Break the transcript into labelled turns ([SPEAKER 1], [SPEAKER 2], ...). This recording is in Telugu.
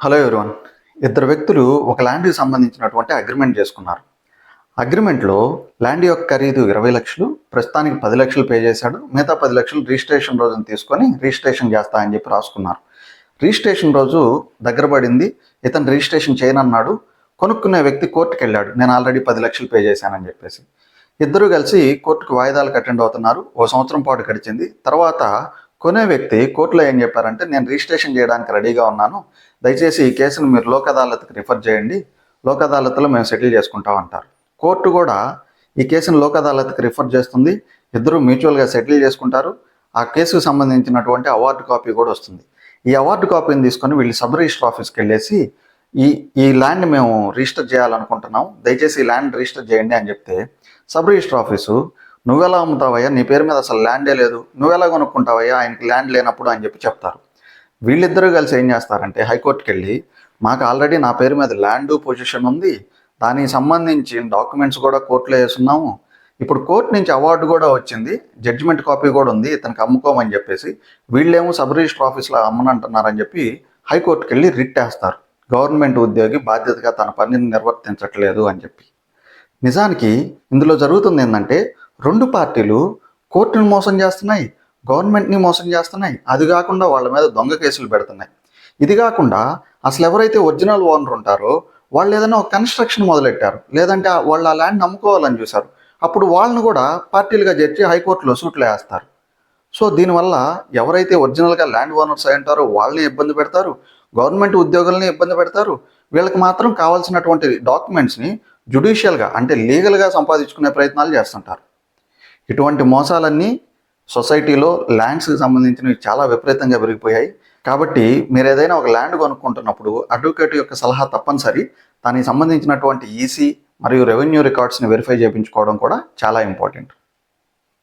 [SPEAKER 1] Hello everyone. ఇద్దరు వ్యక్తులు ఒక ల్యాండ్కి సంబంధించినటువంటి అగ్రిమెంట్ చేసుకున్నారు. అగ్రిమెంట్లో ల్యాండ్ యొక్క ఖరీదు 20 లక్షలు, ప్రస్తుతానికి 10 లక్షలు పే చేశాడు. మిగతా 10 లక్షలు రిజిస్ట్రేషన్ రోజున తీసుకొని రిజిస్ట్రేషన్ చేస్తా అని చెప్పి రాసుకున్నారు. రిజిస్ట్రేషన్ రోజు దగ్గర పడింది. ఇతను రిజిస్ట్రేషన్ చేయనన్నాడు. కొనుక్కునే వ్యక్తి కోర్టుకు వెళ్ళాడు, నేను ఆల్రెడీ 10 లక్షలు పే చేశానని చెప్పేసి. ఇద్దరు కలిసి కోర్టుకు వాయిదాలకు అటెండ్ అవుతున్నారు. ఓ సంవత్సరం పాటు గడిచింది. తర్వాత కొనే వ్యక్తి కోర్టులో ఏం చెప్పారంటే, నేను రిజిస్ట్రేషన్ చేయడానికి రెడీగా ఉన్నాను, దయచేసి ఈ కేసును మీరు లోక్ అదాలత్కి రిఫర్ చేయండి, లోక్ అదాలత్లో మేము సెటిల్ చేసుకుంటాం అంటారు. కోర్టు కూడా ఈ కేసును లోక్ అదాలత్కి రిఫర్ చేస్తుంది. ఇద్దరు మ్యూచువల్గా సెటిల్ చేసుకుంటారు. ఆ కేసుకు సంబంధించినటువంటి అవార్డు కాపీ కూడా వస్తుంది. ఈ అవార్డు కాపీని తీసుకొని వీళ్ళు సబ్ రిజిస్టర్ ఆఫీస్కి వెళ్ళేసి ఈ ఈ ల్యాండ్ మేము రిజిస్టర్ చేయాలనుకుంటున్నాం, దయచేసి ఈ ల్యాండ్ రిజిస్టర్ చేయండి అని చెప్తే సబ్ రిజిస్టర్ ఆఫీసు, నువ్వెలా అమ్ముతావయ్యా, నీ పేరు మీద అసలు ల్యాండే లేదు, నువ్వెలా కొనుక్కుంటావయ్యా, ఆయనకి ల్యాండ్ లేనప్పుడు అని చెప్పి చెప్తారు. వీళ్ళిద్దరూ కలిసి ఏం చేస్తారంటే హైకోర్టుకి వెళ్ళి, మాకు ఆల్రెడీ నా పేరు మీద ల్యాండ్ పొజిషన్ ఉంది, దానికి సంబంధించి డాక్యుమెంట్స్ కూడా కోర్టులో వేస్తున్నాము, ఇప్పుడు కోర్టు నుంచి అవార్డు కూడా వచ్చింది, జడ్జిమెంట్ కాపీ కూడా ఉంది, ఇతనికి అమ్ముకోమని చెప్పేసి వీళ్ళేమో సబ్ రిజిస్టర్ ఆఫీస్లో అమ్మనంటున్నారని చెప్పి హైకోర్టుకి వెళ్ళి రిట్ వేస్తారు. గవర్నమెంట్ ఉద్యోగి బాధ్యతగా తన పనిని నిర్వర్తించట్లేదు అని చెప్పి. నిజానికి ఇందులో జరుగుతుంది ఏంటంటే, రెండు పార్టీలు కోర్టును మోసం చేస్తున్నాయి, గవర్నమెంట్ని మోసం చేస్తున్నాయి. అది కాకుండా వాళ్ళ మీద దొంగ కేసులు పెడుతున్నాయి. ఇది కాకుండా అసలు ఎవరైతే ఒరిజినల్ ఓనర్ ఉంటారో వాళ్ళు ఏదైనా ఒక కన్స్ట్రక్షన్ మొదలెట్టారు, లేదంటే వాళ్ళు ఆ ల్యాండ్ అమ్ముకోవాలని చూశారు, అప్పుడు వాళ్ళని కూడా పార్టీలుగా చేర్చి హైకోర్టులో సూట్లు వేస్తారు. సో దీనివల్ల ఎవరైతే ఒరిజినల్గా ల్యాండ్ ఓనర్స్ అయి ఉంటారో వాళ్ళని ఇబ్బంది పెడతారు, గవర్నమెంట్ ఉద్యోగుల్ని ఇబ్బంది పెడతారు. వీళ్ళకి మాత్రం కావాల్సినటువంటి డాక్యుమెంట్స్ని జ్యుడిషియల్గా అంటే లీగల్గా సంపాదించుకునే ప్రయత్నాలు చేస్తుంటారు. ఇటువంటి మోసాలన్నీ సొసైటీలో ల్యాండ్స్కి సంబంధించినవి చాలా విపరీతంగా పెరిగిపోయాయి. కాబట్టి మీరు ఏదైనా ఒక ల్యాండ్ కొనుక్కుంటున్నప్పుడు అడ్వకేట్ యొక్క సలహా తప్పనిసరి. దానికి సంబంధించినటువంటి ఈసీ మరియు రెవెన్యూ రికార్డ్స్ని వెరిఫై చేయించుకోవడం కూడా చాలా ఇంపార్టెంట్.